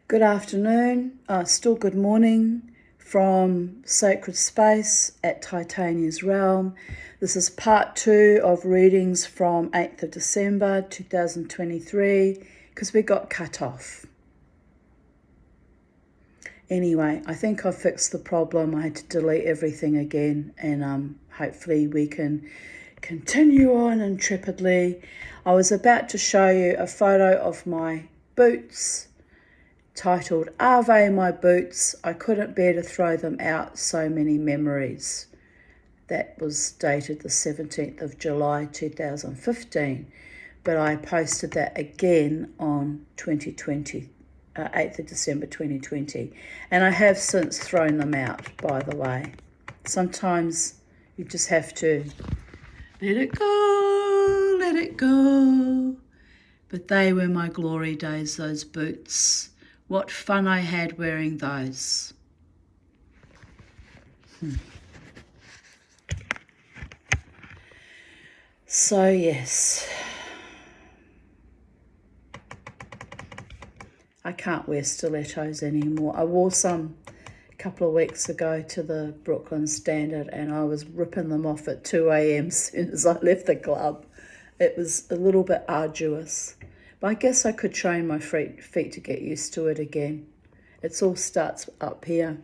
Good afternoon, still good morning from Sacred Space at Titania's Realm. This is part 2 of readings from 8th of December 2023 because we got cut off. Anyway, I think I've fixed the problem. I had to delete everything again and hopefully we can continue on intrepidly. I was about to show you a photo of my boots titled Ave My Boots. I couldn't bear to throw them out, so many memories. That was dated the 17th of July 2015, but I posted that again on 8th of December 2020, and I have since thrown them out, by the way. Sometimes you just have to let it go. But they were my glory days, those boots. What fun I had wearing those. So yes, I can't wear stilettos anymore. I wore some a couple of weeks ago to the Brooklyn Standard and I was ripping them off at 2 a.m. as soon as I left the club. It was a little bit arduous. But I guess I could train my feet to get used to it again. It all starts up here.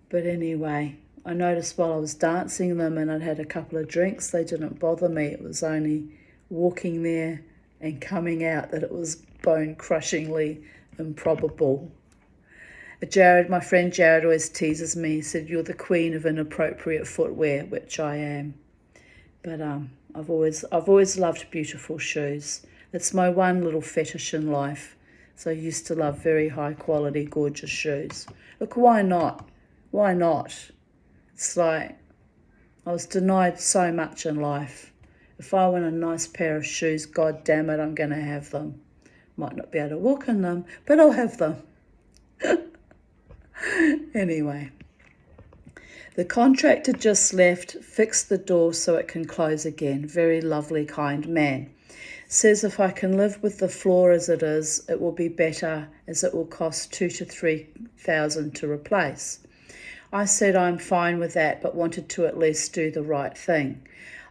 But anyway, I noticed while I was dancing them and I'd had a couple of drinks, they didn't bother me. It was only walking there and coming out that it was bone-crushingly improbable. My friend Jared always teases me. He said, "You're the queen of inappropriate footwear," which I am. But I've always loved beautiful shoes. It's my one little fetish in life. So I used to love very high quality, gorgeous shoes. Look, why not? Why not? It's like I was denied so much in life. If I want a nice pair of shoes, God damn it, I'm going to have them. Might not be able to walk in them, but I'll have them. Anyway. The contractor just left, fixed the door so it can close again. Very lovely, kind man. Says if I can live with the floor as it is, it will be better as it will cost $2,000 to $3,000 to replace. I said I'm fine with that, but wanted to at least do the right thing.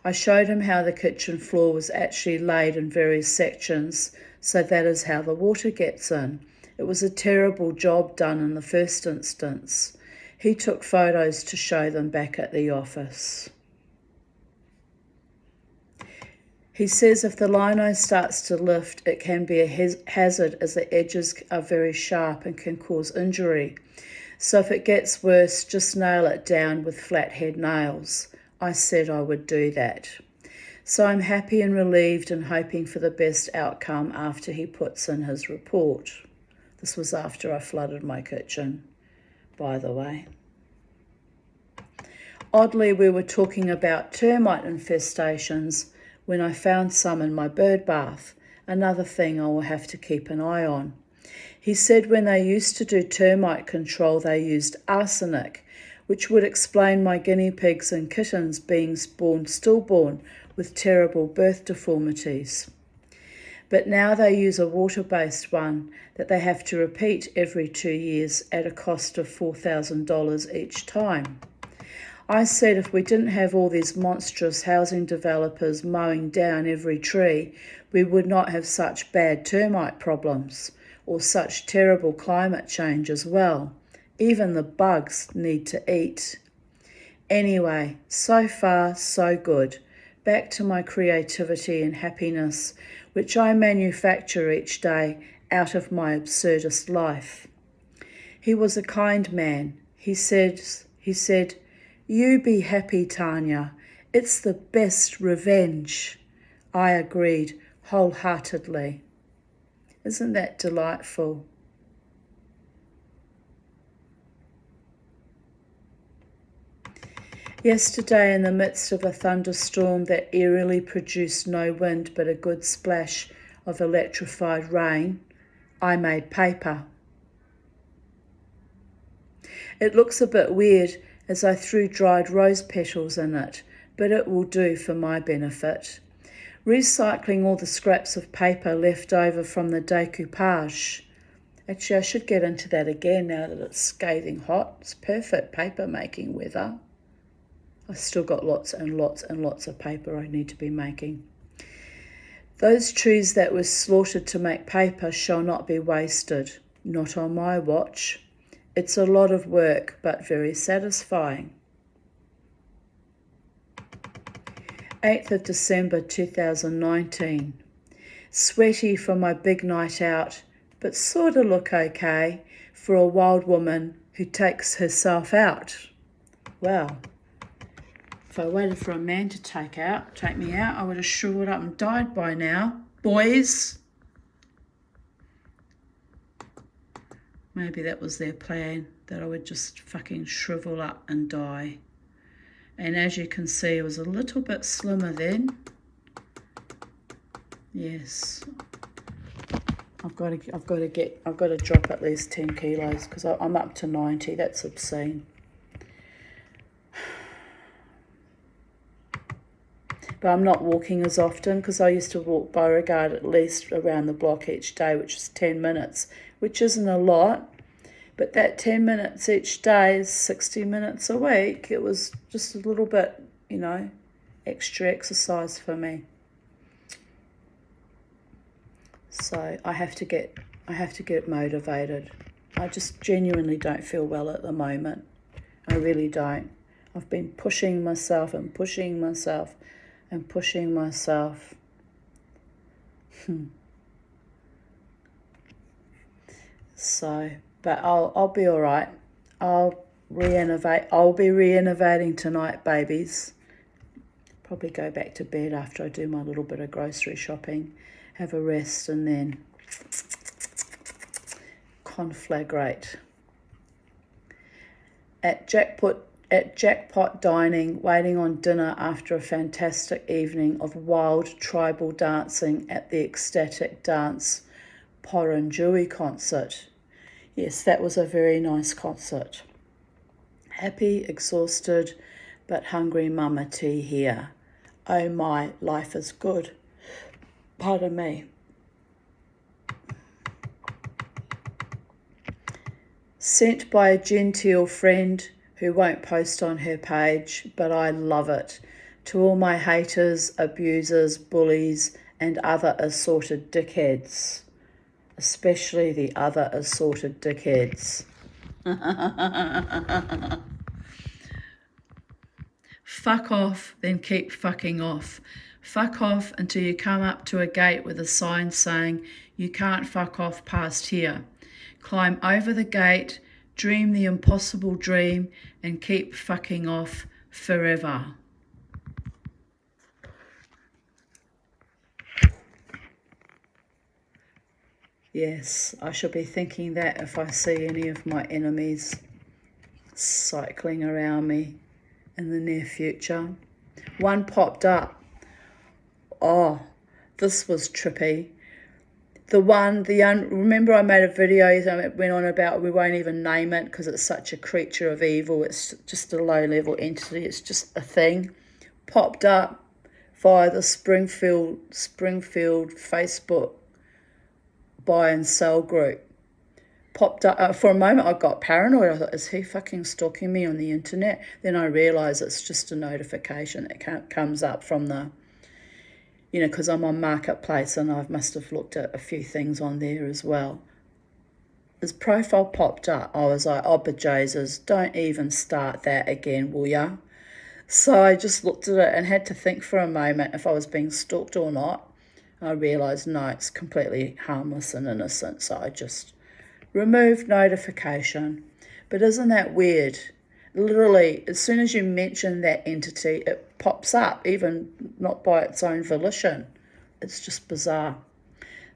I showed him how the kitchen floor was actually laid in various sections, so that is how the water gets in. It was a terrible job done in the first instance. He took photos to show them back at the office. He says if the lino starts to lift, it can be a hazard as the edges are very sharp and can cause injury. So if it gets worse, just nail it down with flathead nails. I said I would do that. So I'm happy and relieved and hoping for the best outcome after he puts in his report. This was after I flooded my kitchen, by the way. Oddly, we were talking about termite infestations when I found some in my bird bath, another thing I will have to keep an eye on. He said when they used to do termite control, they used arsenic, which would explain my guinea pigs and kittens being stillborn with terrible birth deformities. But now they use a water-based one that they have to repeat every 2 years at a cost of $4,000 each time. I said if we didn't have all these monstrous housing developers mowing down every tree, we would not have such bad termite problems or such terrible climate change as well. Even the bugs need to eat. Anyway, so far so good. Back to my creativity and happiness, which I manufacture each day out of my absurdist life. He was a kind man. He said, "You be happy, Tanya. It's the best revenge." I agreed wholeheartedly. Isn't that delightful? Yesterday, in the midst of a thunderstorm that eerily produced no wind but a good splash of electrified rain, I made paper. It looks a bit weird as I threw dried rose petals in it, but it will do for my benefit. Recycling all the scraps of paper left over from the decoupage. Actually, I should get into that again now that it's scathing hot. It's perfect paper making weather. I've still got lots and lots and lots of paper I need to be making. Those trees that were slaughtered to make paper shall not be wasted, not on my watch. It's a lot of work, but very satisfying. 8th of December 2019. Sweaty from my big night out, but sort of look okay for a wild woman who takes herself out. Wow. If I waited for a man to take me out, I would have shriveled up and died by now. Boys. Maybe that was their plan, that I would just fucking shrivel up and die. And as you can see, it was a little bit slimmer then. Yes. I've got to drop at least 10 kilos because I'm up to 90. That's obscene. But I'm not walking as often because I used to walk Beauregard at least around the block each day, which is 10 minutes, which isn't a lot. But that 10 minutes each day is 60 minutes a week. It was just a little bit, extra exercise for me. So I have to get motivated. I just genuinely don't feel well at the moment. I really don't. I've been pushing myself and pushing myself and pushing myself. So, but I'll be all right. I'll be re-innovating tonight, babies. Probably go back to bed after I do my little bit of grocery shopping, have a rest, and then conflagrate. At Jackpot Dining, waiting on dinner after a fantastic evening of wild tribal dancing at the Ecstatic Dance Porrinjui concert. Yes, that was a very nice concert. Happy, exhausted, but hungry mama tea here. Oh my, life is good. Pardon me. Sent by a genteel friend who won't post on her page, but I love it. To all my haters, abusers, bullies, and other assorted dickheads. Especially the other assorted dickheads. Fuck off, then keep fucking off. Fuck off until you come up to a gate with a sign saying you can't fuck off past here. Climb over the gate, dream the impossible dream, and keep fucking off forever. Yes, I shall be thinking that if I see any of my enemies cycling around me in the near future. One popped up. Oh, this was trippy. Remember I made a video, it went on about we won't even name it because it's such a creature of evil. It's just a low-level entity. It's just a thing. Popped up via the Springfield Facebook buy and sell group. Popped up. For a moment I got paranoid. I thought, is he fucking stalking me on the internet? Then I realised it's just a notification that comes up from the, because I'm on Marketplace and I must have looked at a few things on there as well. His profile popped up. I was like, oh, bejesus, don't even start that again, will ya? So I just looked at it and had to think for a moment if I was being stalked or not. I realised, no, it's completely harmless and innocent, so I just removed notification. But isn't that weird? Literally, as soon as you mention that entity, it pops up, even not by its own volition. It's just bizarre.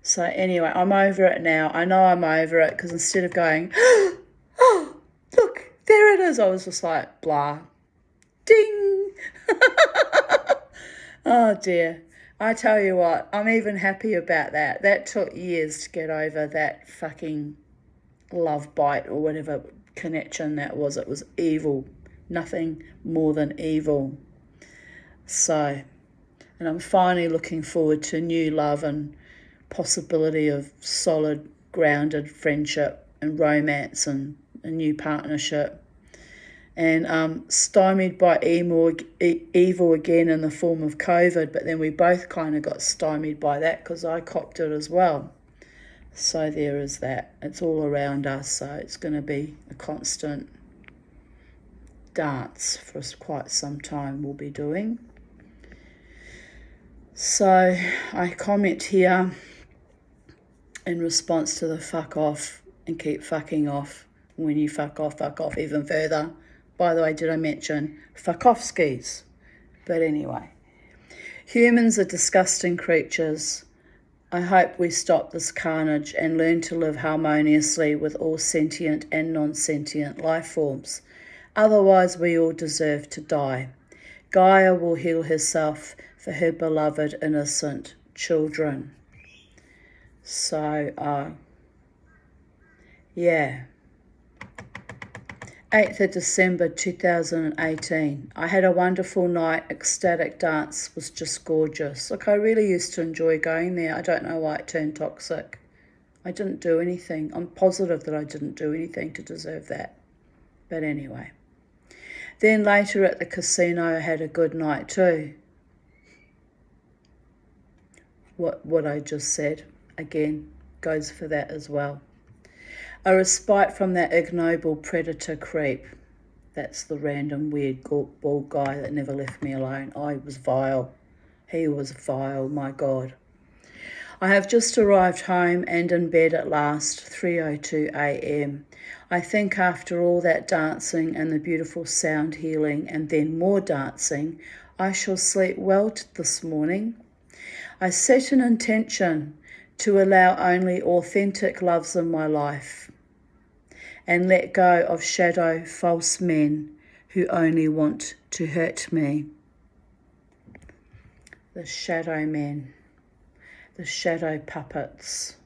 So anyway, I'm over it now. I know I'm over it because instead of going, oh, look, there it is, I was just like, blah, ding. Oh dear. I tell you what, I'm even happy about that. That took years to get over that fucking love bite or whatever connection that was. It was evil. Nothing more than evil. So, and I'm finally looking forward to new love and possibility of solid grounded friendship and romance and a new partnership. And stymied by evil again in the form of COVID, but then we both kind of got stymied by that because I copped it as well. So there is that. It's all around us, so it's going to be a constant dance for quite some time we'll be doing. So I comment here in response to the fuck off and keep fucking off. When you fuck off even further. By the way, did I mention fuck off skis? But anyway, humans are disgusting creatures. I hope we stop this carnage and learn to live harmoniously with all sentient and non-sentient life forms. Otherwise, we all deserve to die. Gaia will heal herself for her beloved innocent children. So, yeah. 8th of December 2018. I had a wonderful night. Ecstatic dance was just gorgeous. Look, I really used to enjoy going there. I don't know why it turned toxic. I didn't do anything. I'm positive that I didn't do anything to deserve that. But anyway. Then later at the casino, I had a good night too. What I just said, again, goes for that as well. A respite from that ignoble predator creep. That's the random weird bald guy that never left me alone. I was vile. He was vile, my God. I have just arrived home and in bed at last, 3:02 a.m. I think after all that dancing and the beautiful sound healing and then more dancing, I shall sleep well this morning. I set an intention to allow only authentic loves in my life and let go of shadow false men who only want to hurt me. The shadow men, the shadow puppets,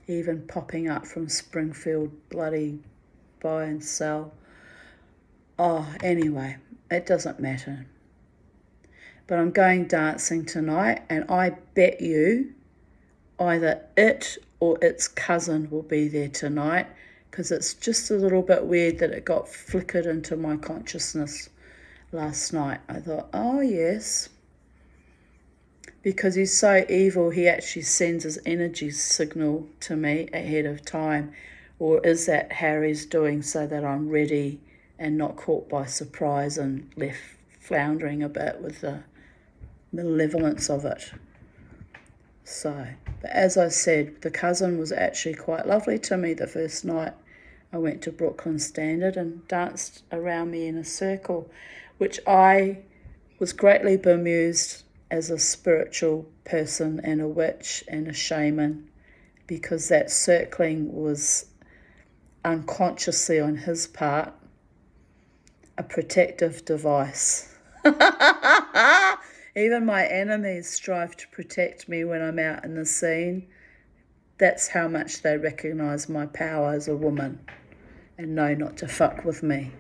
even popping up from Springfield, bloody buy and sell. Oh, anyway, it doesn't matter. But I'm going dancing tonight, and I bet you either it or its cousin will be there tonight, because it's just a little bit weird that it got flickered into my consciousness last night. I thought, oh yes, because he's so evil, he actually sends his energy signal to me ahead of time. Or is that Harry's doing so that I'm ready and not caught by surprise and left floundering a bit with the malevolence of it? So, but as I said, the cousin was actually quite lovely to me the first night I went to Brooklyn Standard and danced around me in a circle, which I was greatly bemused as a spiritual person and a witch and a shaman, because that circling was unconsciously on his part a protective device. Even my enemies strive to protect me when I'm out in the scene. That's how much they recognise my power as a woman and know not to fuck with me.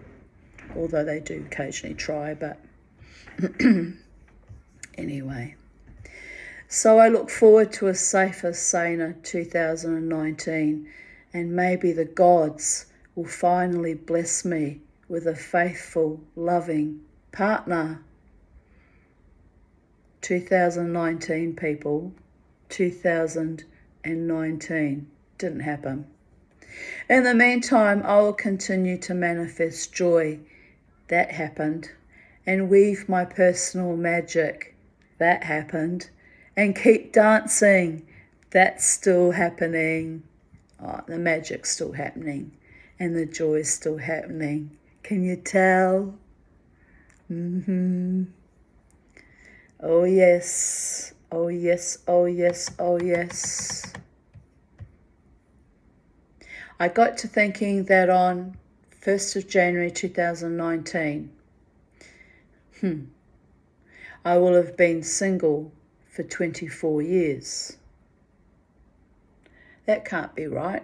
Although they do occasionally try, but anyway. So I look forward to a safer, saner 2019, and maybe the gods will finally bless me with a faithful, loving partner. 2019, people. 2019. Didn't happen. In the meantime, I will continue to manifest joy. That happened. And weave my personal magic. That happened. And keep dancing. That's still happening. Oh, the magic's still happening. And the joy's still happening. Can you tell? Oh yes, oh yes, oh yes, oh yes. I got to thinking that on 1st of January 2019, I will have been single for 24 years. That can't be right,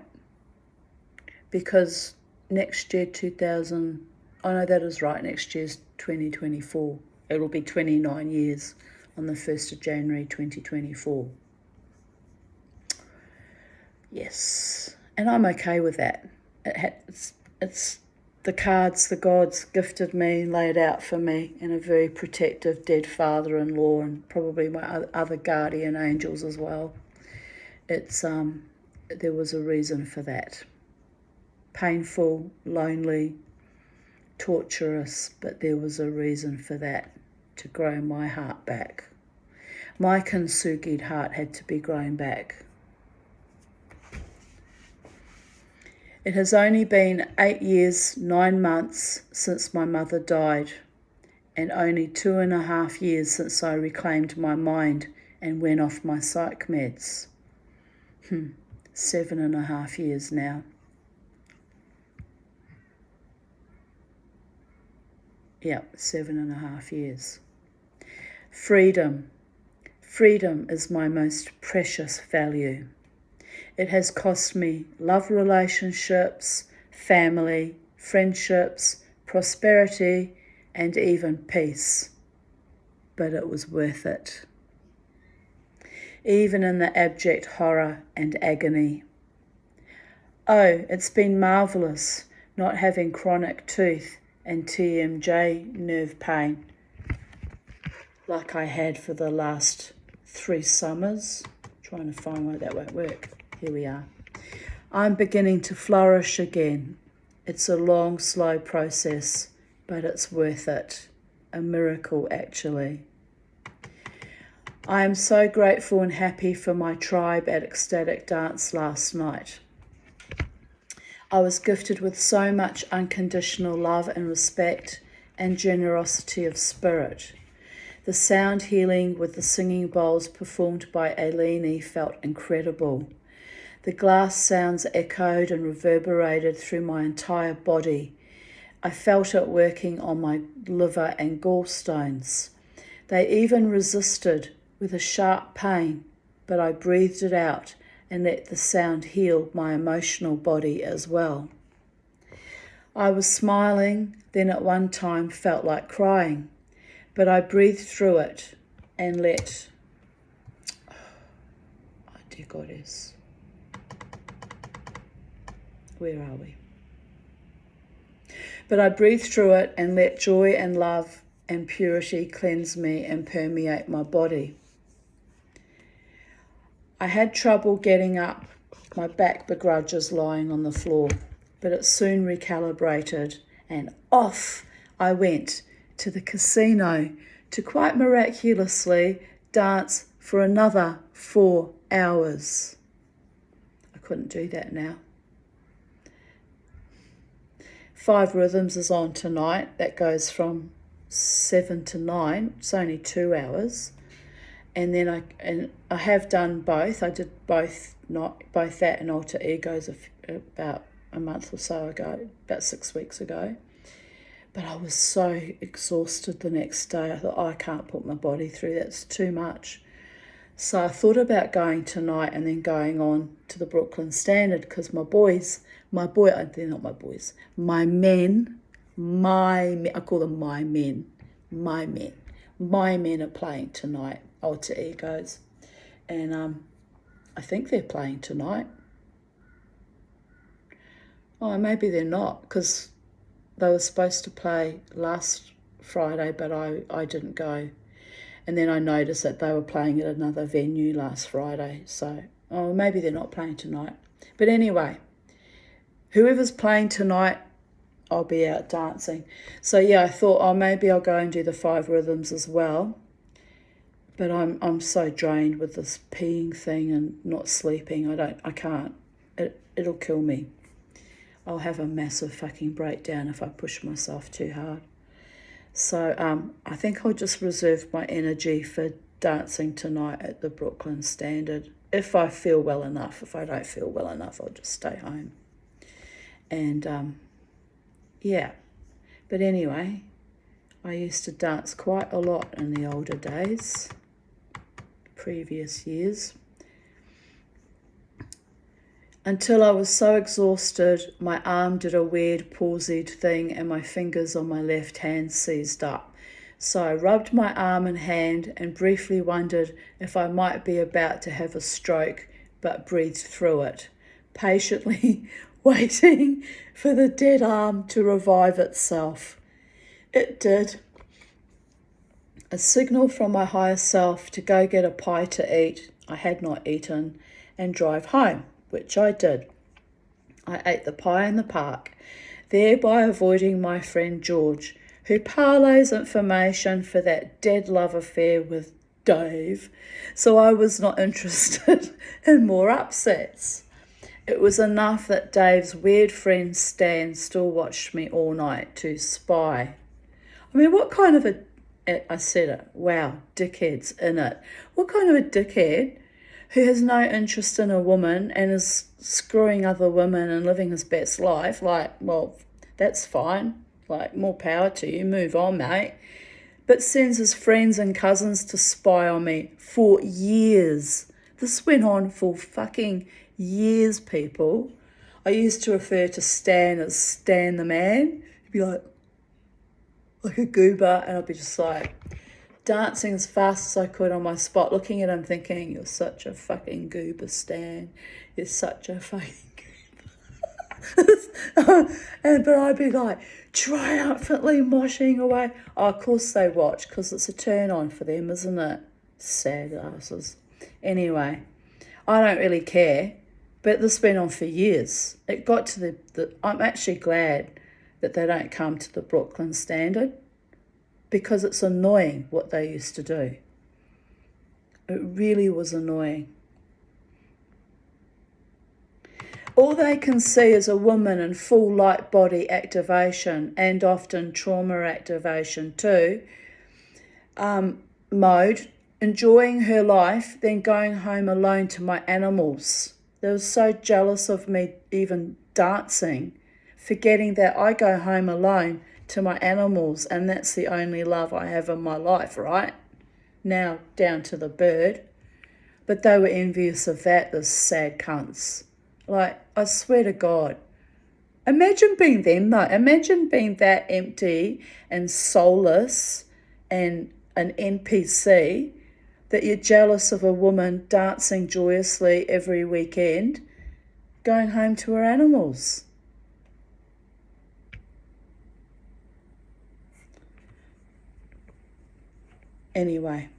because next year that is right, next year's 2024. It'll be 29 years on the 1st of January 2024. Yes, and I'm okay with that. It's the cards the gods gifted me, laid out for me, and a very protective dead father-in-law, and probably my other guardian angels as well. It's there was a reason for that. Painful, lonely, torturous, but there was a reason for that, to grow my heart back. My kintsugi'd heart had to be grown back. It has only been 8 years, 9 months since my mother died, and only 2.5 years since I reclaimed my mind and went off my psych meds. 7.5 years now. Yep, 7.5 years. Freedom. Freedom is my most precious value. It has cost me love relationships, family, friendships, prosperity, and even peace. But it was worth it. Even in the abject horror and agony. Oh, it's been marvellous not having chronic tooth and TMJ nerve pain like I had for the last 3 summers. Trying to find why that won't work. Here we are. I'm beginning to flourish again. It's a long, slow process, but it's worth it. A miracle, actually. I am so grateful and happy for my tribe at Ecstatic Dance last night. I was gifted with so much unconditional love and respect and generosity of spirit. The sound healing with the singing bowls performed by Eleni felt incredible. The glass sounds echoed and reverberated through my entire body. I felt it working on my liver and gallstones. They even resisted with a sharp pain, but I breathed it out and let the sound heal my emotional body as well. I was smiling, then at one time felt like crying, but I breathed through it and let, oh dear goddess, where are we? But I breathed through it and let joy and love and purity cleanse me and permeate my body. I had trouble getting up, my back begrudges lying on the floor, but it soon recalibrated and off I went to the casino to quite miraculously dance for another 4 hours. I couldn't do that now. 5 Rhythms is on tonight. That goes from 7 to 9. It's only 2 hours. And then I have done both. I did both that and Alter Egos about a month or so ago, about 6 weeks ago. But I was so exhausted the next day. I thought, I can't put my body through. That's too much. So I thought about going tonight and then going on to the Brooklyn Standard, because they're not my boys, my men, I call them my men are playing tonight, Alter Egos, and I think they're playing tonight. Oh, maybe they're not, because they were supposed to play last Friday, but I didn't go. And then I noticed that they were playing at another venue last Friday. So, maybe they're not playing tonight. But anyway, whoever's playing tonight, I'll be out dancing. So yeah, I thought, maybe I'll go and do the 5 Rhythms as well. But I'm so drained with this peeing thing and not sleeping. I can't. It'll kill me. I'll have a massive fucking breakdown if I push myself too hard. So I think I'll just reserve my energy for dancing tonight at the Brooklyn Standard. If I feel well enough. If I don't feel well enough, I'll just stay home. And yeah. But anyway, I used to dance quite a lot in the older days, previous years. Until I was so exhausted, my arm did a weird palsied thing and my fingers on my left hand seized up. So I rubbed my arm and hand and briefly wondered if I might be about to have a stroke, but breathed through it. patiently waiting for the dead arm to revive itself. It did. A signal from my higher self to go get a pie to eat I had not eaten and drive home, which I did. I ate the pie in the park, thereby avoiding my friend George, who parlays information for that dead love affair with Dave, so I was not interested in more upsets. It was enough that Dave's weird friend Stan still watched me all night to spy. I mean, what kind of I said it, wow, dickhead's in it. What kind of a dickhead who has no interest in a woman and is screwing other women and living his best life? Like, well, that's fine. Like, more power to you, move on, mate. But sends his friends and cousins to spy on me for years. This went on for fucking years, people. I used to refer to Stan as Stan the man. He'd be like a goober, and I'd be just like dancing as fast as I could on my spot, looking at him thinking, you're such a fucking goober, Stan. You're such a fucking goober. But I'd be like triumphantly moshing away. Oh, of course they watch, because it's a turn on for them, isn't it? Sad asses. Anyway, I don't really care, but this went on for years. It got to the I'm actually glad that they don't come to the Brooklyn Standard, because it's annoying what they used to do. It really was annoying. All they can see is a woman in full light body activation, and often trauma activation too, mode, enjoying her life, then going home alone to my animals. They were so jealous of me even dancing, forgetting that I go home alone to my animals, and that's the only love I have in my life, right? Now down to the bird. But they were envious of that, those sad cunts. Like, I swear to God. Imagine being them, though. Imagine being that empty and soulless and an NPC that you're jealous of a woman dancing joyously every weekend, going home to her animals. Anyway,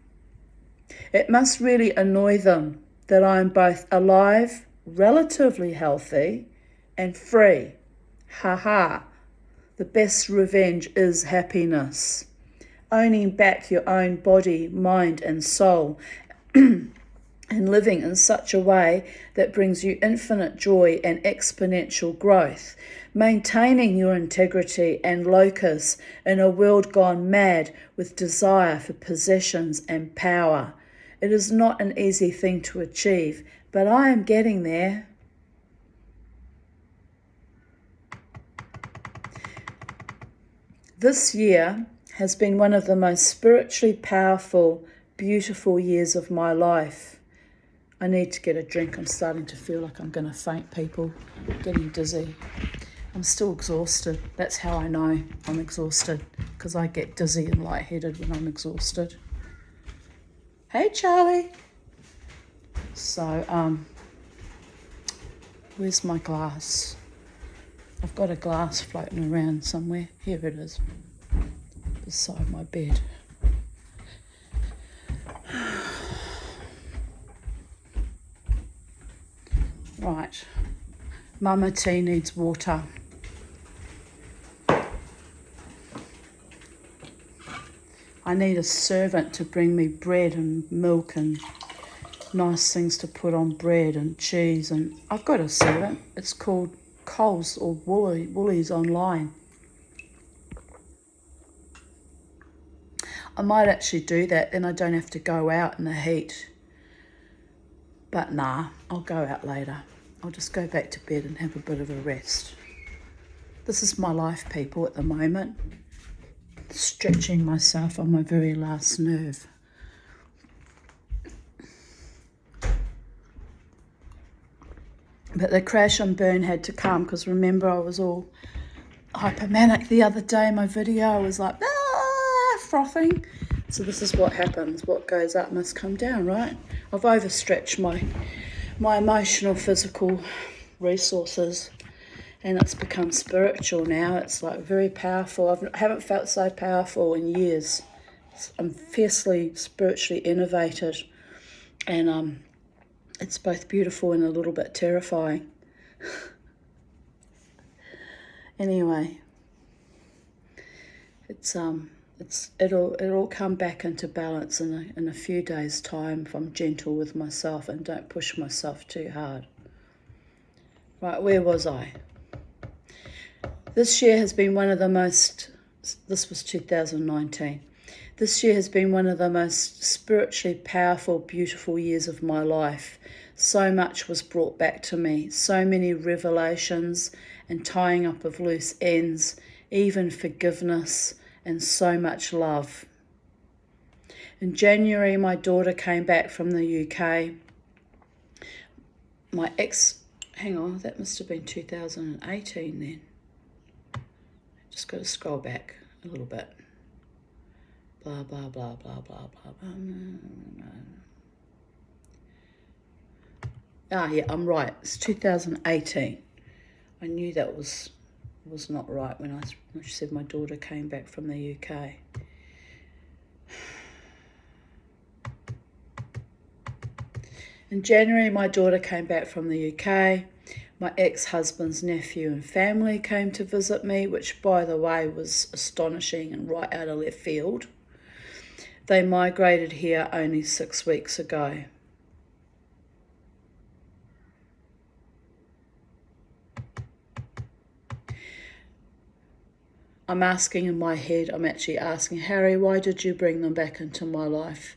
it must really annoy them that I'm both alive, relatively healthy, and free. Ha ha. The best revenge is happiness. Owning back your own body, mind, and soul, and living in such a way that brings you infinite joy and exponential growth. Maintaining your integrity and locus in a world gone mad with desire for possessions and power. It is not an easy thing to achieve, but I am getting there. This year has been one of the most spiritually powerful, beautiful years of my life. I need to get a drink. I'm starting to feel like I'm going to faint, people. I'm getting dizzy. I'm still exhausted. That's how I know I'm exhausted, because I get dizzy and lightheaded when I'm exhausted. Hey, Charlie. So, where's my glass? I've got a glass floating around somewhere. Here it is, beside my bed. Right. Mama T needs water. I need a servant to bring me bread and milk and nice things to put on bread and cheese. And I've got a servant. It's called Coles or Woolies online. I might actually do that, then I don't have to go out in the heat. But nah, I'll go out later. I'll just go back to bed and have a bit of a rest. This is my life, people, at the moment. Stretching myself on my very last nerve. But the crash and burn had to come, because remember, I was all hypomanic the other day in my video. I was like, frothing. So this is what happens. What goes up must come down, right? I've overstretched my emotional, physical resources, and it's become spiritual now. It's like very powerful. I haven't felt so powerful in years. I'm fiercely spiritually innovated, and it's both beautiful and a little bit terrifying. Anyway, it'll come back into balance in a few days' time if I'm gentle with myself and don't push myself too hard. Right, where was I? This year has been one of the most, this was 2019. This year has been one of the most spiritually powerful, beautiful years of my life. So much was brought back to me, so many revelations and tying up of loose ends, even forgiveness and so much love. In January, my daughter came back from the UK. My ex, hang on, that must have been 2018 then. Just got to scroll back a little bit. Blah, blah, blah, blah, blah, blah, blah. Yeah, I'm right. It's 2018. I knew that was not right when she said my daughter came back from the UK. In January, my daughter came back from the UK. My ex-husband's nephew and family came to visit me, which, by the way, was astonishing and right out of left field. They migrated here only 6 weeks ago. I'm asking in my head, I'm actually asking, Harry, why did you bring them back into my life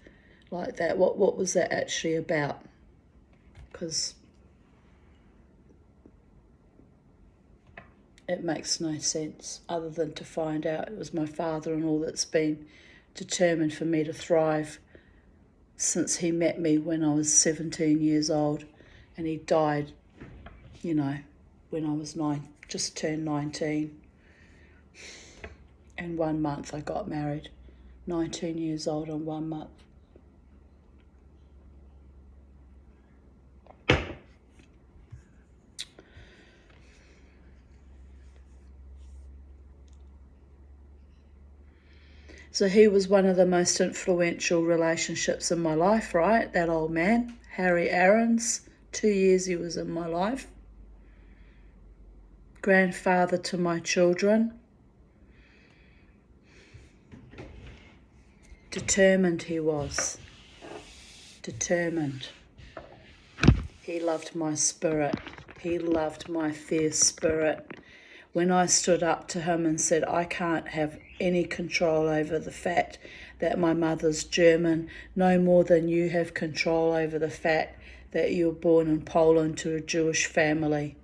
like that? What was that actually about? Because it makes no sense other than to find out it was my father-in-law that's been determined for me to thrive since he met me when I was 17 years old, and he died, when I was just turned 19. And 1 month I got married. 19 years old and 1 month. So he was one of the most influential relationships in my life, right? That old man, Harry Aarons. 2 years he was in my life. Grandfather to my children. Determined he was. Determined. He loved my spirit. He loved my fierce spirit. When I stood up to him and said, I can't have any control over the fact that my mother's German, no more than you have control over the fact that you were born in Poland to a Jewish family.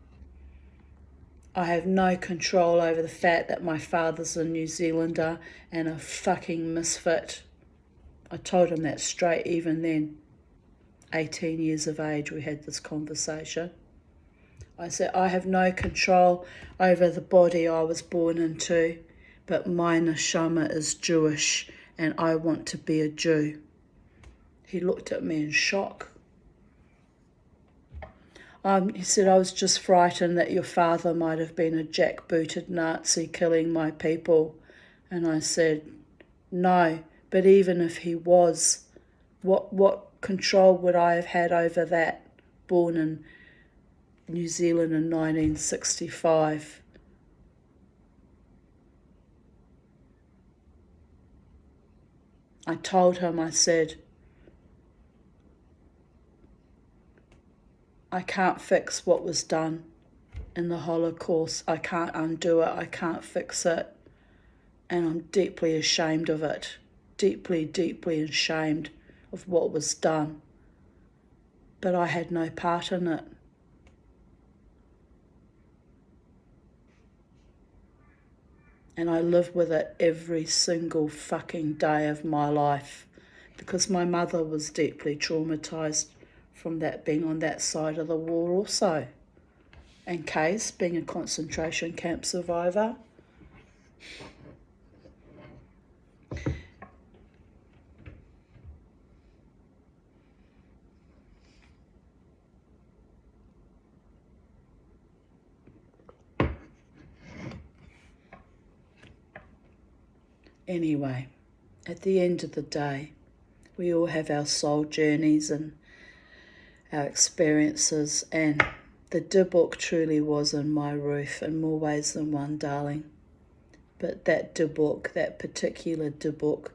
I have no control over the fact that my father's a New Zealander and a fucking misfit. I told him that straight even then. 18 years of age, we had this conversation. I said, I have no control over the body I was born into, but my neshama is Jewish and I want to be a Jew. He looked at me in shock. He said, I was just frightened that your father might have been a jackbooted Nazi killing my people. And I said, no, but even if he was, what control would I have had over that, born in New Zealand in 1965? I told him, I said, I can't fix what was done in the Holocaust. I can't undo it. I can't fix it. And I'm deeply ashamed of it. Deeply, deeply ashamed of what was done. But I had no part in it. And I live with it every single fucking day of my life because my mother was deeply traumatised from that, being on that side of the war also. And Case, being a concentration camp survivor. Anyway, at the end of the day, we all have our soul journeys and our experiences, and the Dibuk truly was in my roof in more ways than one, darling. But that Dibuk, that particular Dibuk,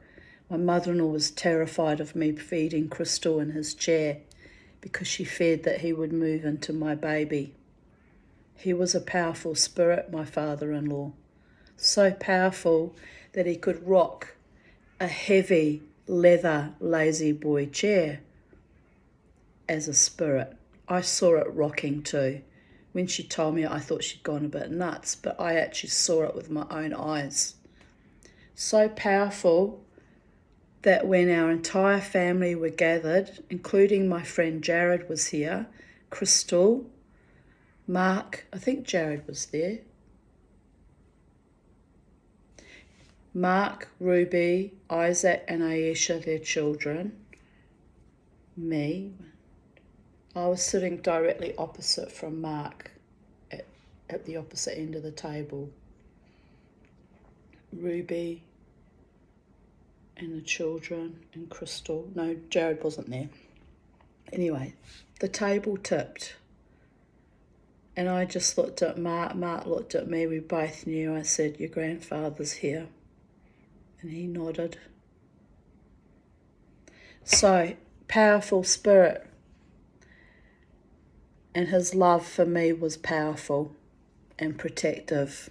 my mother-in-law was terrified of me feeding Crystal in his chair because she feared that he would move into my baby. He was a powerful spirit, my father-in-law, so powerful that he could rock a heavy leather lazy boy chair as a spirit. I saw it rocking too. When she told me, I thought she'd gone a bit nuts, but I actually saw it with my own eyes. So powerful that when our entire family were gathered, including my friend Jared was here, Crystal, Mark, I think Jared was there, Mark, Ruby, Isaac and Aisha, their children, me. I was sitting directly opposite from Mark at the opposite end of the table. Ruby and the children and Crystal. No, Jared wasn't there. Anyway, the table tipped. And I just looked at Mark. Mark looked at me. We both knew. I said, your grandfather's here. And he nodded. So, powerful spirit. And his love for me was powerful and protective.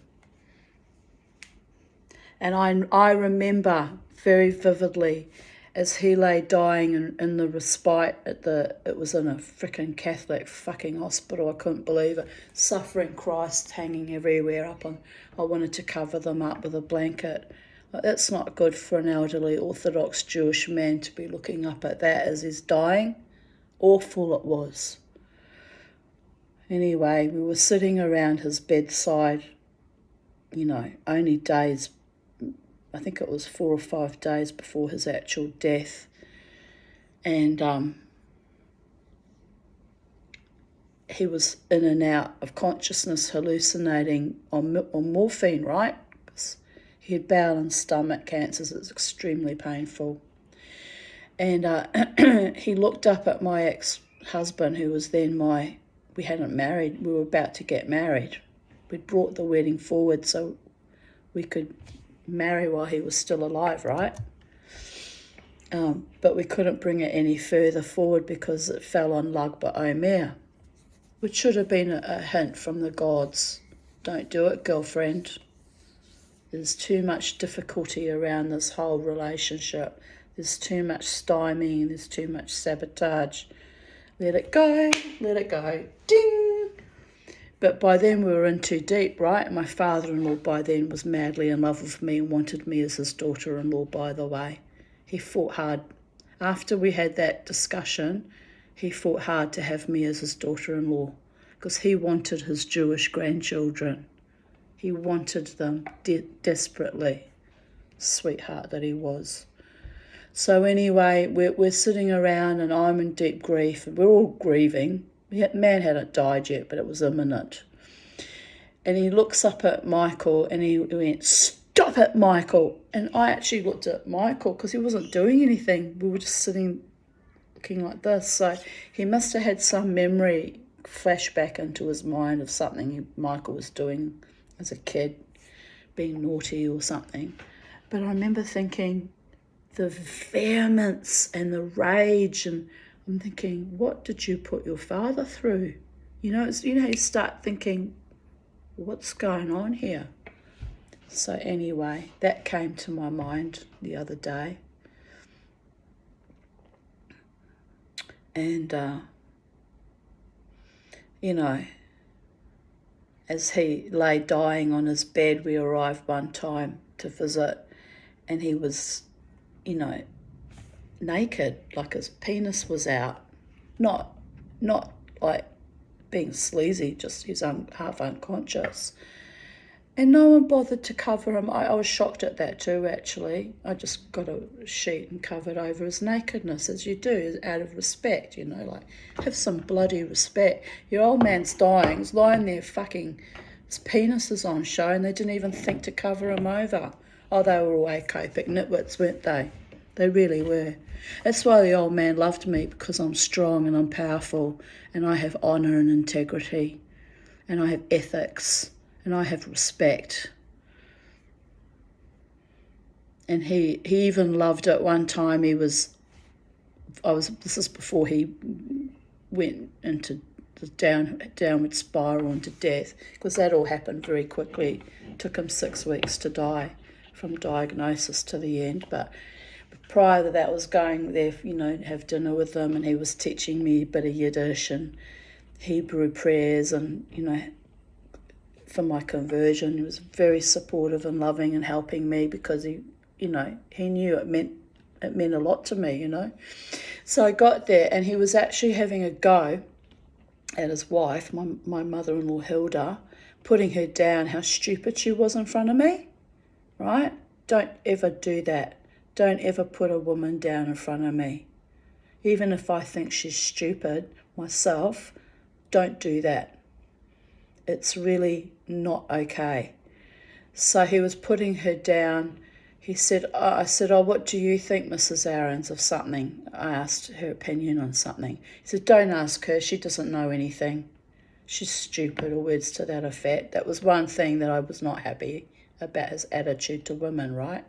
And I remember very vividly as he lay dying in the respite it was in a frickin' Catholic fucking hospital, I couldn't believe it, suffering Christ hanging everywhere up on, I wanted to cover them up with a blanket. Like, that's not good for an elderly Orthodox Jewish man to be looking up at that as he's dying. Awful it was. Anyway, we were sitting around his bedside, only days, I think it was 4 or 5 days before his actual death. And he was in and out of consciousness, hallucinating on morphine, right? Because he had bowel and stomach cancers. It's extremely painful. And he looked up at my ex-husband, who was then we hadn't married, we were about to get married. We'd brought the wedding forward so we could marry while he was still alive, right? But we couldn't bring it any further forward because it fell on Lag BaOmer, which should have been a hint from the gods. Don't do it, girlfriend. There's too much difficulty around this whole relationship. There's too much stymie, there's too much sabotage. Let it go, ding! But by then we were in too deep, right? My father-in-law by then was madly in love with me and wanted me as his daughter-in-law, by the way. He fought hard. After we had that discussion, he fought hard to have me as his daughter-in-law because he wanted his Jewish grandchildren. He wanted them desperately. Sweetheart that he was. So anyway, we're sitting around and I'm in deep grief. We're all grieving. Man hadn't died yet, but it was imminent. And he looks up at Michael and he went, "Stop it, Michael." And I actually looked at Michael because he wasn't doing anything. We were just sitting looking like this. So he must have had some memory flashback into his mind of something Michael was doing as a kid, being naughty or something. But I remember thinking, the vehemence and the rage, and I'm thinking, what did you put your father through? You start thinking, what's going on here? So anyway, that came to my mind the other day. And, as he lay dying on his bed, we arrived one time to visit, and he was naked, like his penis was out. Not like being sleazy, just he's half unconscious. And no one bothered to cover him. I was shocked at that too, actually. I just got a sheet and covered over his nakedness, as you do, out of respect, like have some bloody respect. Your old man's dying, he's lying there fucking, his penis is on show, and they didn't even think to cover him over. Oh, they were all akopic nitwits, weren't they? They really were. That's why the old man loved me, because I'm strong and I'm powerful and I have honour and integrity and I have ethics and I have respect. And he even loved it one time. This is before he went into the downward spiral into death, because that all happened very quickly. It took him 6 weeks to die from diagnosis to the end. But prior to that, I was going there, have dinner with him, and he was teaching me a bit of Yiddish and Hebrew prayers, and for my conversion. He was very supportive and loving and helping me, because he knew it meant a lot to me. So I got there, and he was actually having a go at his wife, my mother-in-law Hilda, putting her down, how stupid she was in front of me, right? Don't ever do that. Don't ever put a woman down in front of me. Even if I think she's stupid myself, don't do that. It's really not okay. So he was putting her down. I said, oh, what do you think, Mrs. Aarons, of something? I asked her opinion on something. He said, don't ask her. She doesn't know anything. She's stupid, or words to that effect. That was one thing that I was not happy about, his attitude to women, right?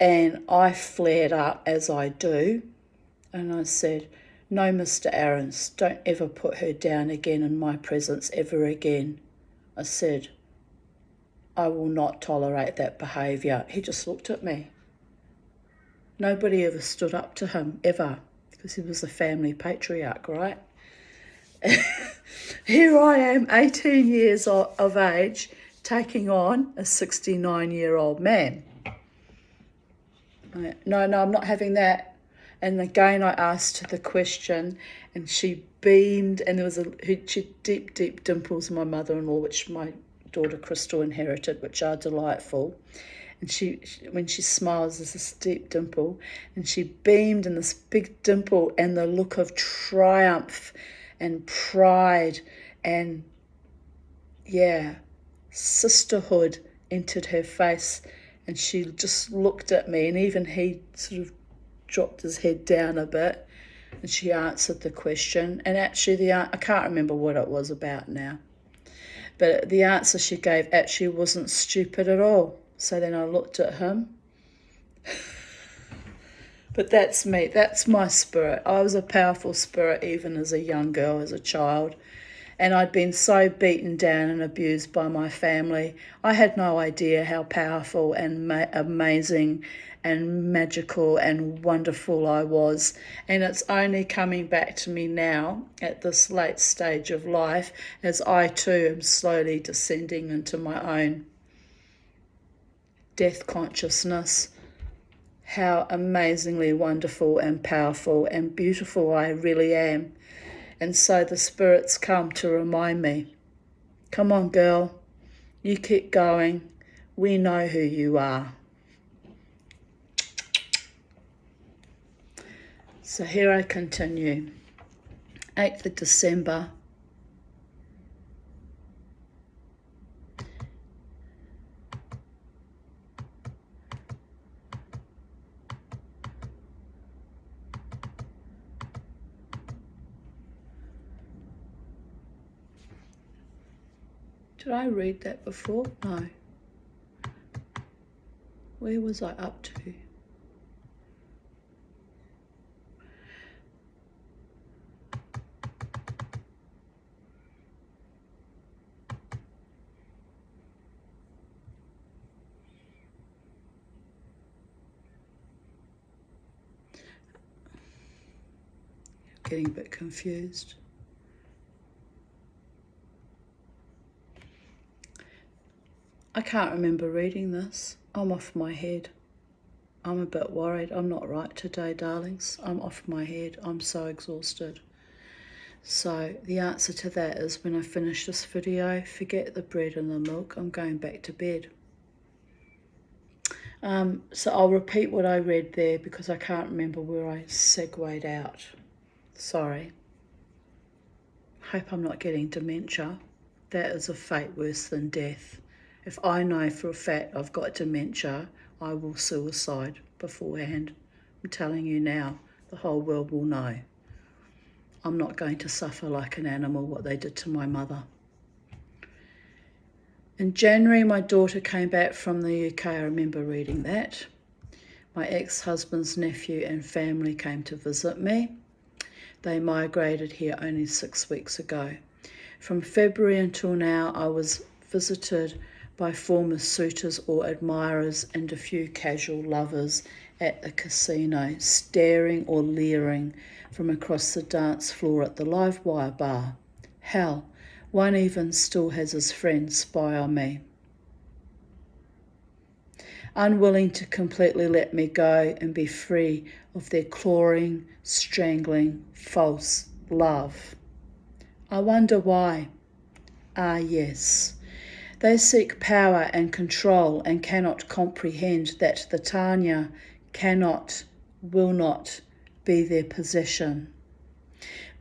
And I flared up, as I do, and I said, no, Mr. Aarons, don't ever put her down again in my presence ever again. I said, I will not tolerate that behaviour. He just looked at me. Nobody ever stood up to him, ever, because he was the family patriarch, right? Here I am, 18 years of age, taking on a 69-year-old man. No, I'm not having that. And again, I asked the question, and she beamed, and there was she deep, deep dimples, my mother-in-law, which my daughter Crystal inherited, which are delightful. And she when she smiles, there's this deep dimple, and she beamed in this big dimple, and the look of triumph and pride and, sisterhood entered her face. And she just looked at me, and even he sort of dropped his head down a bit, and she answered the question. And actually, I can't remember what it was about now, but the answer she gave actually wasn't stupid at all. So then I looked at him. But that's me. That's my spirit. I was a powerful spirit even as a young girl, as a child. And I'd been so beaten down and abused by my family. I had no idea how powerful and amazing and magical and wonderful I was. And it's only coming back to me now at this late stage of life, as I too am slowly descending into my own death consciousness, how amazingly wonderful and powerful and beautiful I really am. And so the spirits come to remind me, come on, girl, you keep going. We know who you are. So here I continue. 8th of December. Did I read that before? No. Where was I up to? Getting a bit confused. I can't remember reading this. I'm off my head. I'm a bit worried. I'm not right today, darlings. I'm off my head. I'm so exhausted. So the answer to that is, when I finish this video, forget the bread and the milk. I'm going back to bed. So I'll repeat what I read there, because I can't remember where I segued out. Sorry. Hope I'm not getting dementia. That is a fate worse than death. If I know for a fact I've got dementia, I will suicide beforehand. I'm telling you now, the whole world will know. I'm not going to suffer like an animal what they did to my mother. In January, my daughter came back from the UK. I remember reading that. My ex-husband's nephew and family came to visit me. They migrated here only 6 weeks ago. From February until now, I was visited by former suitors or admirers and a few casual lovers at the casino, staring or leering from across the dance floor at the Livewire bar. Hell, one even still has his friends spy on me. Unwilling to completely let me go and be free of their clawing, strangling, false love. I wonder why. Ah, yes. They seek power and control and cannot comprehend that the Tanya cannot, will not be their possession.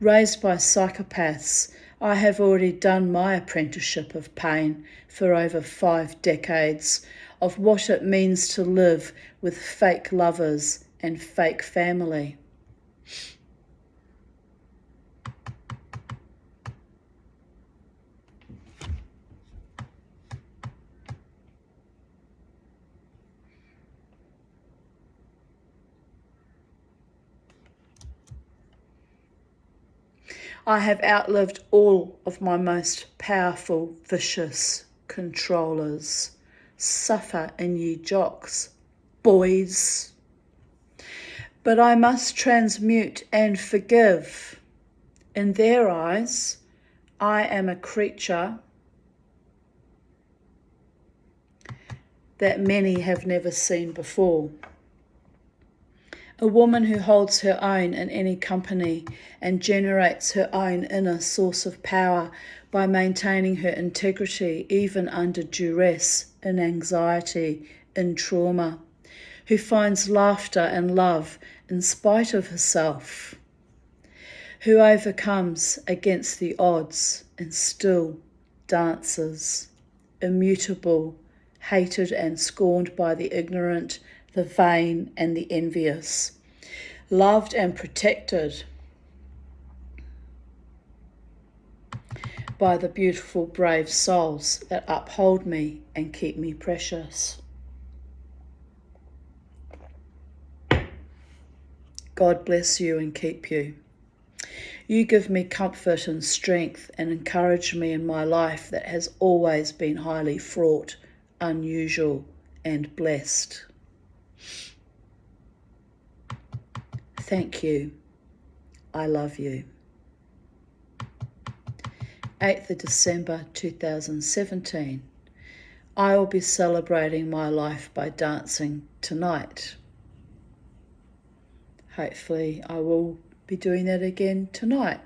Raised by psychopaths, I have already done my apprenticeship of pain for over 5 decades of what it means to live with fake lovers and fake family. I have outlived all of my most powerful, vicious controllers. Suffer in ye jocks, boys. But I must transmute and forgive. In their eyes, I am a creature that many have never seen before. A woman who holds her own in any company and generates her own inner source of power by maintaining her integrity even under duress, in anxiety, in trauma, who finds laughter and love in spite of herself, who overcomes against the odds and still dances, immutable, hated and scorned by the ignorant, the vain and the envious, loved and protected by the beautiful, brave souls that uphold me and keep me precious. God bless you and keep you. You give me comfort and strength and encourage me in my life that has always been highly fraught, unusual and blessed. Thank you. I love you. 8th of December 2017. I will be celebrating my life by dancing tonight. Hopefully I will be doing that again tonight,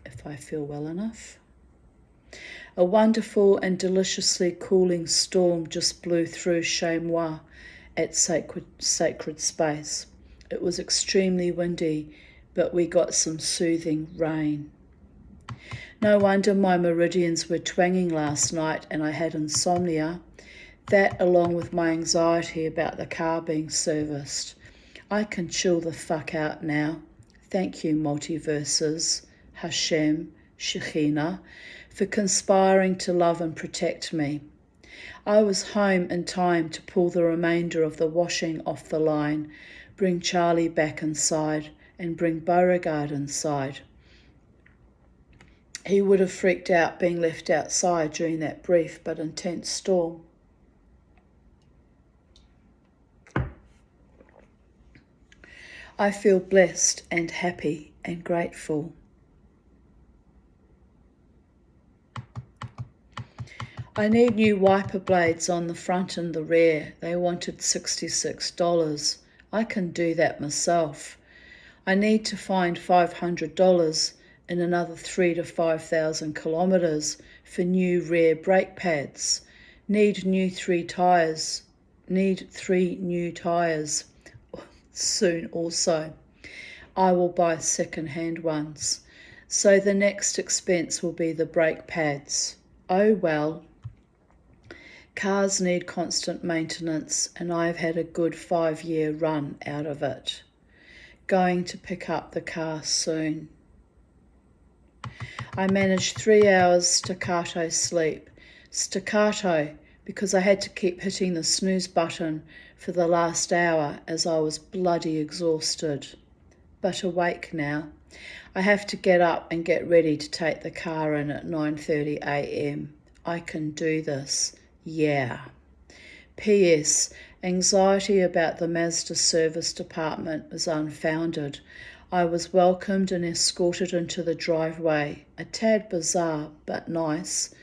if I feel well enough. A wonderful and deliciously cooling storm just blew through Chez Moi at Sacred Space. It was extremely windy, but we got some soothing rain. No wonder my meridians were twanging last night and I had insomnia. That, along with my anxiety about the car being serviced. I can chill the fuck out now. Thank you, multiverses, Hashem, Shekhinah, for conspiring to love and protect me. I was home in time to pull the remainder of the washing off the line, bring Charlie back inside, and bring Beauregard inside. He would have freaked out being left outside during that brief but intense storm. I feel blessed and happy and grateful. I need new wiper blades on the front and the rear. They wanted $66. I can do that myself. I need to find $500 in another 3,000 to 5,000 kilometres for new rear brake pads. Need 3 new tyres soon also. I will buy second-hand ones. So the next expense will be the brake pads. Oh well, cars need constant maintenance and I've had a good 5-year run out of it. Going to pick up the car soon. I managed 3 hours staccato sleep. Staccato because I had to keep hitting the snooze button for the last hour as I was bloody exhausted. But awake now. I have to get up and get ready to take the car in at 9:30 a.m. I can do this. Yeah. P.S. Anxiety about the Mazda service department is unfounded. I was welcomed and escorted into the driveway. A tad bizarre, but nice.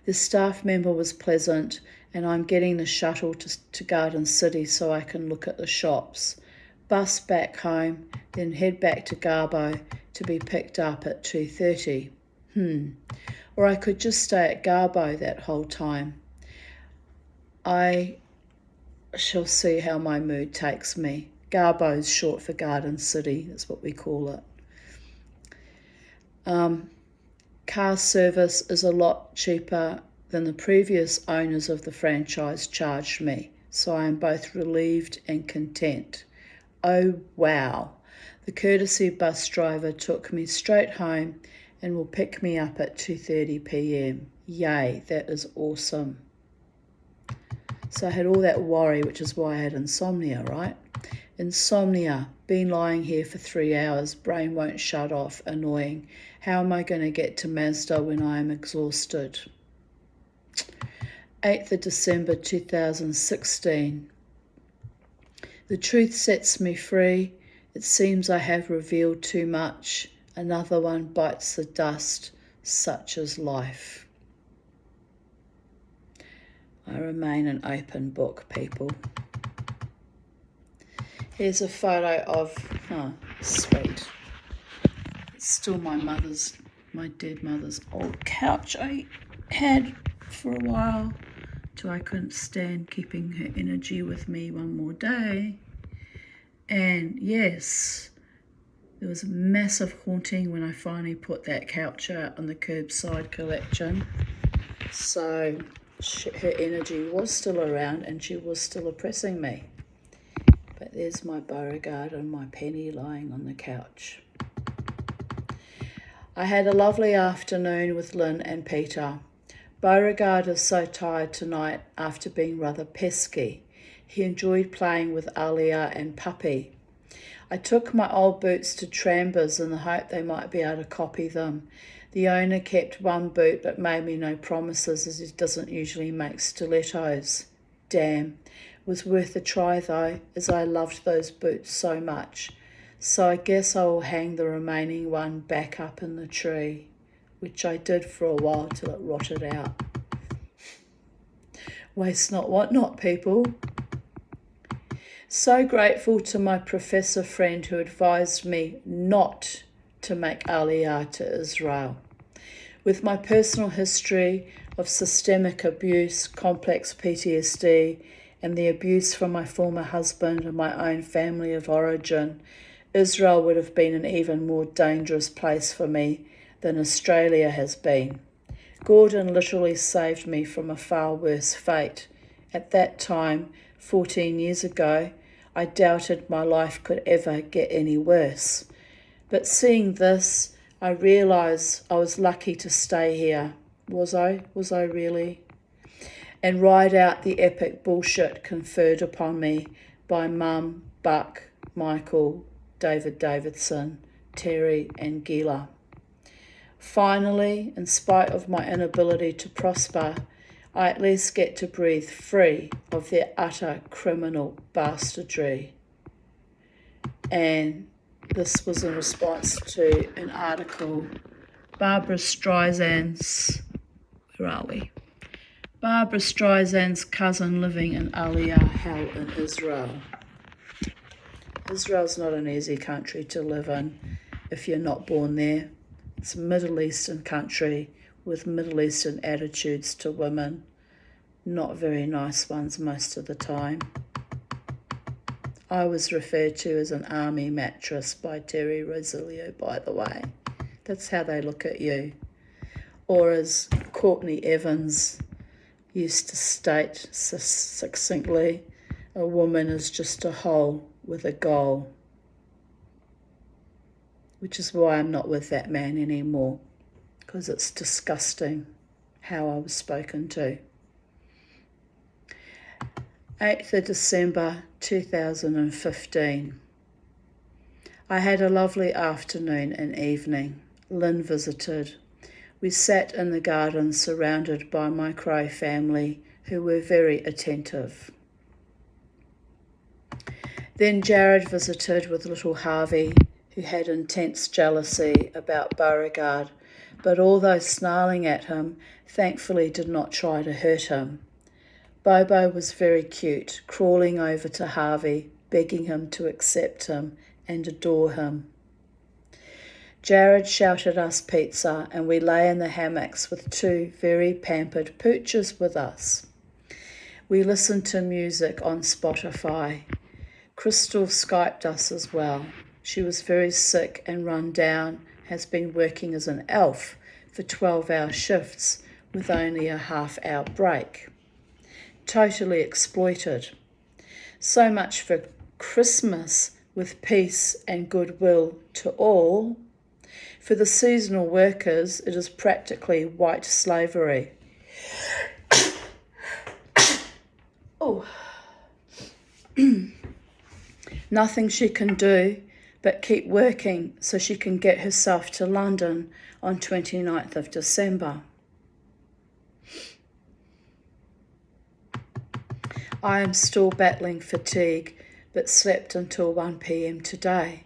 The staff member was pleasant, and I'm getting the shuttle to Garden City so I can look at the shops. Bus back home, then head back to Garbo to be picked up at 2:30. Or I could just stay at Garbo that whole time. I shall see how my mood takes me. Garbo's short for Garden City, that's what we call it. Car service is a lot cheaper than the previous owners of the franchise charged me, so I am both relieved and content. Oh wow, the courtesy bus driver took me straight home and will pick me up at 2:30 p.m. Yay, that is awesome. So I had all that worry, which is why I had insomnia, right? Insomnia, been lying here for 3 hours, brain won't shut off, annoying. How am I going to get to Mazda when I am exhausted? 8th of December 2016. The truth sets me free. It seems I have revealed too much. Another one bites the dust. Such is life. I remain an open book, people. Here's a photo of, sweet. It's still my dead mother's old couch I had for a while till I couldn't stand keeping her energy with me one more day. And yes, there was a massive haunting when I finally put that couch out on the curbside collection. So her energy was still around and she was still oppressing me. But there's my Beauregard and my Penny lying on the couch. I had a lovely afternoon with Lynn and Peter. Beauregard is so tired tonight after being rather pesky. He enjoyed playing with Alia and Puppy. I took my old boots to Trambers in the hope they might be able to copy them. The owner kept one boot but made me no promises as he doesn't usually make stilettos. Damn. It was worth a try though, as I loved those boots so much. So I guess I will hang the remaining one back up in the tree, which I did for a while till it rotted out. Waste not, want not, people. So grateful to my professor friend who advised me not to make Aliyah to Israel. With my personal history of systemic abuse, complex PTSD, and the abuse from my former husband and my own family of origin, Israel would have been an even more dangerous place for me than Australia has been. Gordon literally saved me from a far worse fate. At that time, 14 years ago, I doubted my life could ever get any worse. But seeing this, I realised I was lucky to stay here. Was I? Was I really? And ride out the epic bullshit conferred upon me by Mum, Buck, Michael, David Davidson, Terry and Gila. Finally, in spite of my inability to prosper, I at least get to breathe free of their utter criminal bastardry. And this was in response to an article, Barbra Streisand's, where are we? Barbra Streisand's cousin living in Aliyah hell in Israel. Israel's not an easy country to live in if you're not born there. It's a Middle Eastern country with Middle Eastern attitudes to women. Not very nice ones most of the time. I was referred to as an army mattress by Terry Rosilio, by the way. That's how they look at you. Or as Courtney Evans used to state succinctly, a woman is just a hole with a goal. Which is why I'm not with that man anymore, because it's disgusting how I was spoken to. 8th of December 2015. I had a lovely afternoon and evening. Lynn visited. We sat in the garden surrounded by my Crow family, who were very attentive. Then Jared visited with little Harvey, who had intense jealousy about Beauregard, but although snarling at him, thankfully did not try to hurt him. Bobo was very cute, crawling over to Harvey, begging him to accept him and adore him. Jared shouted us pizza, and we lay in the hammocks with two very pampered pooches with us. We listened to music on Spotify. Crystal Skyped us as well. She was very sick and run down, has been working as an elf for 12-hour shifts with only a half-hour break. Totally exploited. So much for Christmas with peace and goodwill to all. For the seasonal workers, it is practically white slavery. Oh. Nothing she can do but keep working so she can get herself to London on 29th of December. I am still battling fatigue, but slept until 1 p.m. today.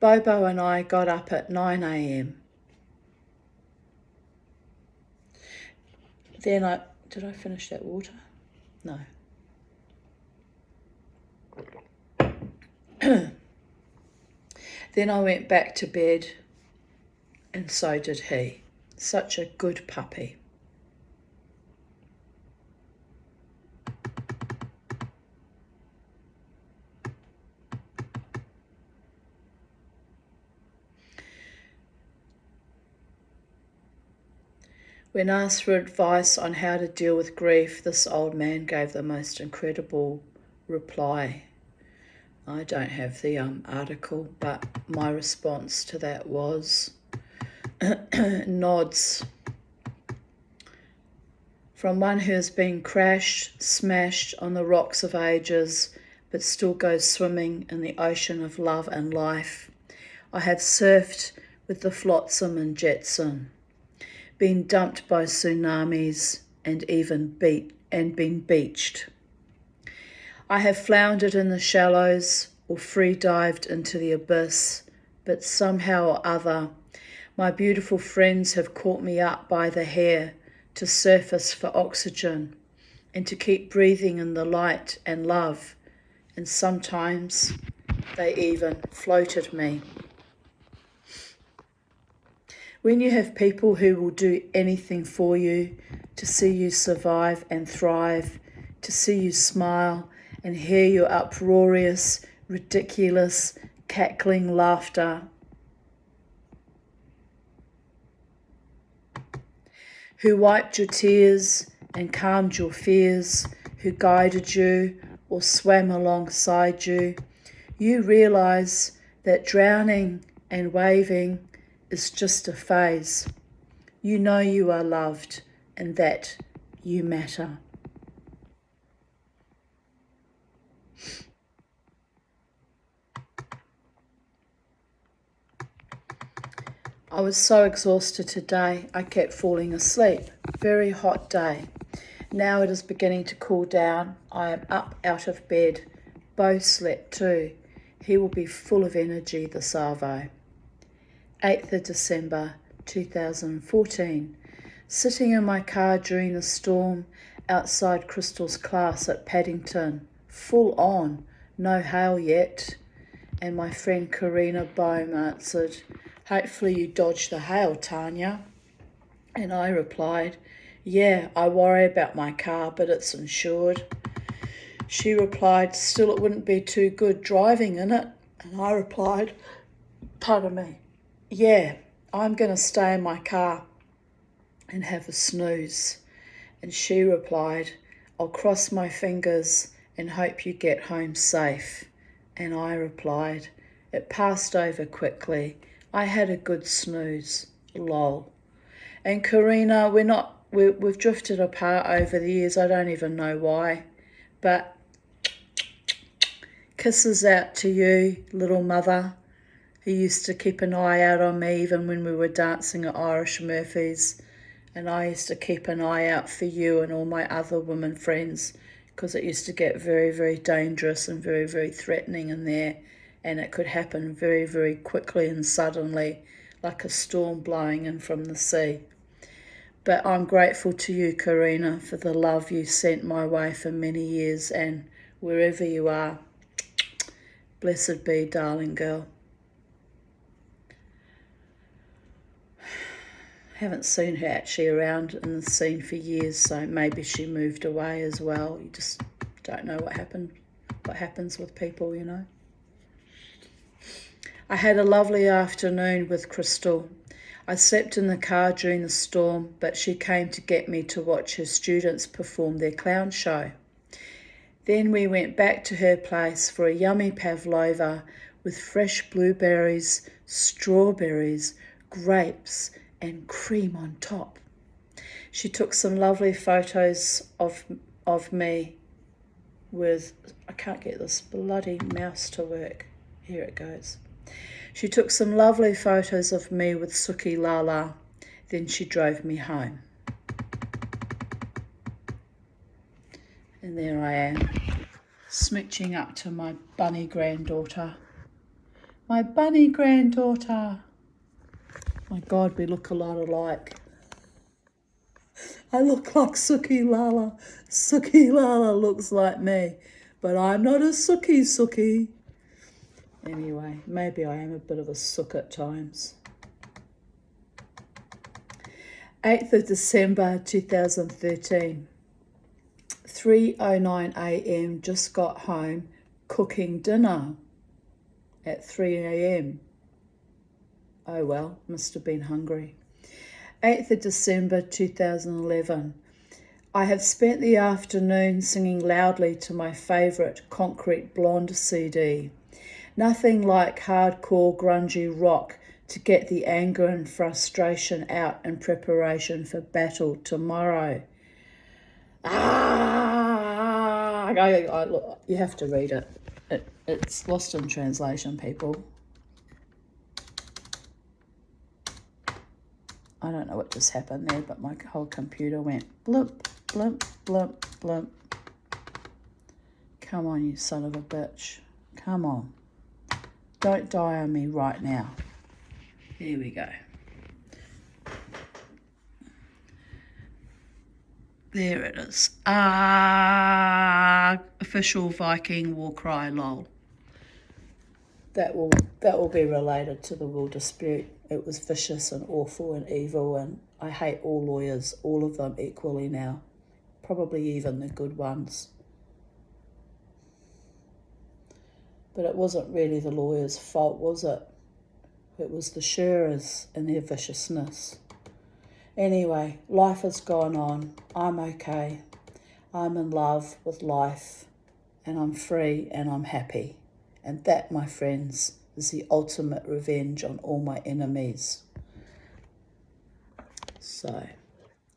Bobo and I got up at 9 a.m. Then did I finish that water? No. Then I went back to bed, and so did he. Such a good puppy. When asked for advice on how to deal with grief, this old man gave the most incredible reply. I don't have the article, but my response to that was nods. From one who has been crashed, smashed on the rocks of ages, but still goes swimming in the ocean of love and life. I have surfed with the flotsam and jetsam, been dumped by tsunamis and been beached. I have floundered in the shallows or free dived into the abyss, but somehow or other, my beautiful friends have caught me up by the hair to surface for oxygen and to keep breathing in the light and love, and sometimes they even floated me. When you have people who will do anything for you, to see you survive and thrive, to see you smile and hear your uproarious, ridiculous, cackling laughter, who wiped your tears and calmed your fears, who guided you or swam alongside you, you realise that drowning and waving is just a phase. You know you are loved and that you matter. I was so exhausted today, I kept falling asleep. Very hot day. Now it is beginning to cool down. I am up out of bed. Bo slept too. He will be full of energy, the Savo. 8th of December 2014. Sitting in my car during the storm outside Crystal's class at Paddington. Full on. No hail yet. And my friend Karina Bohm answered, "Hopefully you dodged the hail, Tanya." And I replied, "Yeah, I worry about my car, but it's insured." She replied, "Still it wouldn't be too good driving in it." And I replied, "Pardon me, yeah, I'm going to stay in my car and have a snooze. And she replied, I'll cross my fingers and hope you get home safe. And I replied, it passed over quickly. I had a good snooze. Lol. And Karina, we've drifted apart over the years. I don't even know why. But kisses out to you, little mother, who used to keep an eye out on me even when we were dancing at Irish Murphy's. And I used to keep an eye out for you and all my other women friends, because it used to get very, very dangerous and very, very threatening in there. And it could happen very, very quickly and suddenly, like a storm blowing in from the sea. But I'm grateful to you, Karina, for the love you sent my way for many years, and wherever you are, blessed be, darling girl. Haven't seen her actually around in the scene for years, so maybe she moved away as well. You just don't know what happens with people, you know. I had a lovely afternoon with Crystal. I slept in the car during the storm, but she came to get me to watch her students perform their clown show. Then we went back to her place for a yummy pavlova with fresh blueberries, strawberries, grapes, and cream on top. She took some lovely photos of me with, I can't get this bloody mouse to work. Here it goes. She took some lovely photos of me with Suki Lala. Then she drove me home. And there I am, smooching up to my bunny granddaughter. My bunny granddaughter. My God, we look a lot alike. I look like Suki Lala. Suki Lala looks like me, but I'm not a Suki. Anyway, maybe I am a bit of a sook at times. 8th of December 2013. 3:09 a.m. Just got home, cooking dinner at 3 a.m. Oh well, must have been hungry. 8th of December 2011. I have spent the afternoon singing loudly to my favourite Concrete Blonde CD. Nothing like hardcore grungy rock to get the anger and frustration out in preparation for battle tomorrow. Look, you have to read it. It's lost in translation, people. I don't know what just happened there, but my whole computer went blump, blump, blump, blump. Come on, you son of a bitch. Come on. Don't die on me right now. Here we go. There it is. Official Viking war cry, lol. That will be related to the will dispute. It was vicious and awful and evil, and I hate all lawyers, all of them equally now. Probably even the good ones. But it wasn't really the lawyers' fault, was it? It was the shearers and their viciousness. Anyway, life has gone on. I'm okay. I'm in love with life, and I'm free and I'm happy. And that, my friends, is the ultimate revenge on all my enemies. So,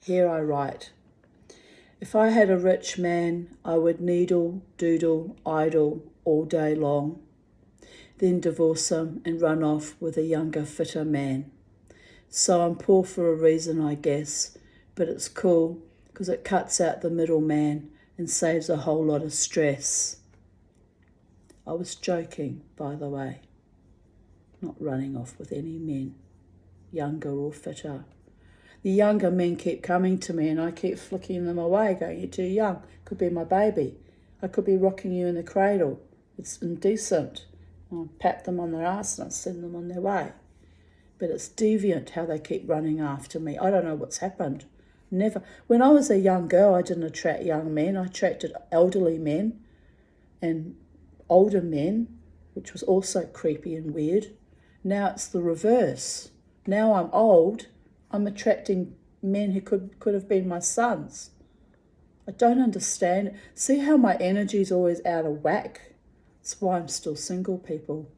here I write. If I had a rich man, I would needle, doodle, idle all day long, then divorce him and run off with a younger, fitter man. So I'm poor for a reason, I guess, but it's cool because it cuts out the middleman and saves a whole lot of stress. I was joking, by the way, not running off with any men, younger or fitter. The younger men keep coming to me and I keep flicking them away, going, you're too young, could be my baby. I could be rocking you in the cradle. It's indecent. I'll pat them on their ass and I'll send them on their way. But it's deviant how they keep running after me. I don't know what's happened. Never. When I was a young girl, I didn't attract young men. I attracted elderly men and older men, which was also creepy and weird. Now it's the reverse. Now I'm old, I'm attracting men who could have been my sons. I don't understand. See how my energy is always out of whack? That's why I'm still single, people.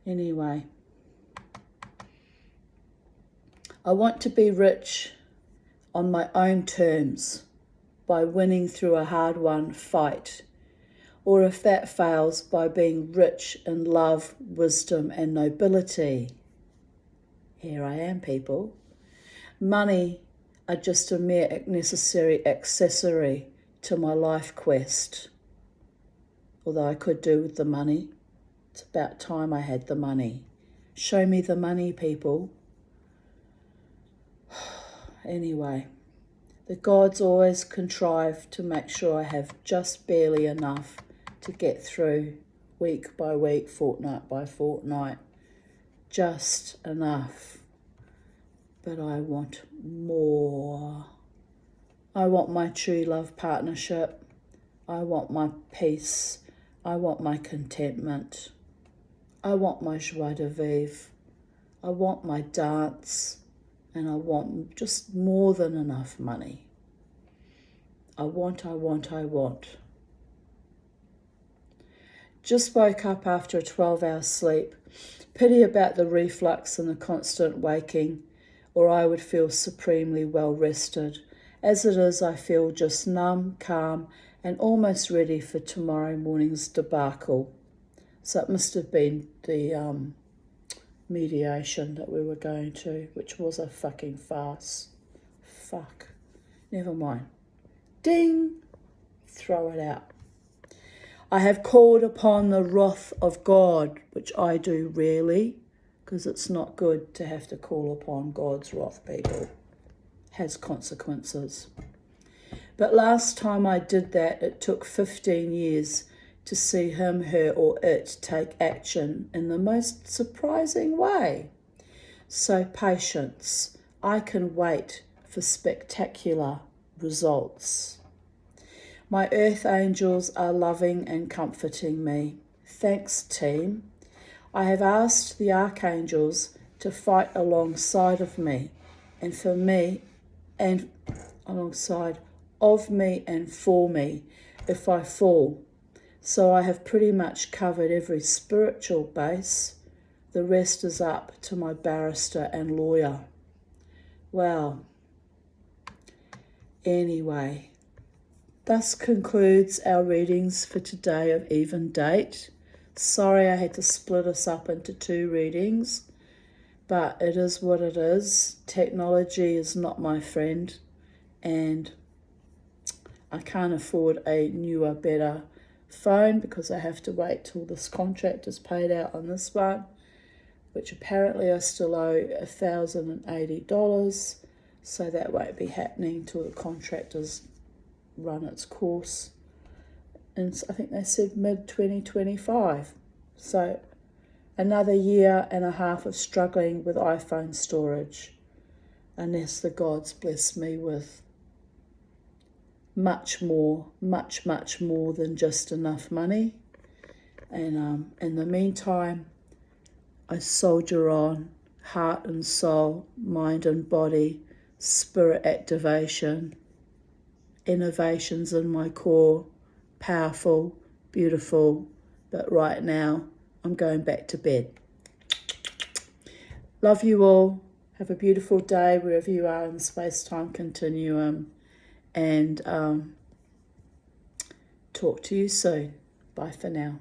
Anyway, I want to be rich on my own terms by winning through a hard-won fight, or if that fails, by being rich in love, wisdom and nobility. Here I am, people. Money are just a mere necessary accessory to my life quest. Although I could do with the money. It's about time I had the money. Show me the money, people. Anyway, the gods always contrive to make sure I have just barely enough to get through week by week, fortnight by fortnight. Just enough. But I want more. I want my true love partnership. I want my peace. I want my contentment. I want my joie de vivre. I want my dance. And I want just more than enough money. I want. Just woke up after a 12-hour sleep. Pity about the reflux and the constant waking, or I would feel supremely well rested. As it is, I feel just numb, calm, and almost ready for tomorrow morning's debacle. So it must have been the mediation that we were going to, which was a fucking farce. Fuck. Never mind. Ding! Throw it out. I have called upon the wrath of God, which I do rarely, because it's not good to have to call upon God's wrath, people. It has consequences. But last time I did that, it took 15 years to see him, her, or it take action in the most surprising way. So patience. I can wait for spectacular results. My earth angels are loving and comforting me. Thanks, team. I have asked the archangels to fight alongside of me and for me and alongside of me and for me if I fall. So I have pretty much covered every spiritual base. The rest is up to my barrister and lawyer. Well, anyway, thus concludes our readings for today of even date. Sorry I had to split us up into 2 readings, but it is what it is. Technology is not my friend, and I can't afford a newer, better phone because I have to wait till this contract is paid out on this one, which apparently I still owe $1,080, so that won't be happening till the contract has run its course. And I think they said mid-2025. So another year and a half of struggling with iPhone storage, unless the gods bless me with much more than just enough money. And in the meantime, I soldier on, heart and soul, mind and body, spirit activation, innovations in my core, powerful, beautiful, but right now I'm going back to bed. Love you all. Have a beautiful day wherever you are in the space-time continuum, and talk to you soon. Bye for now.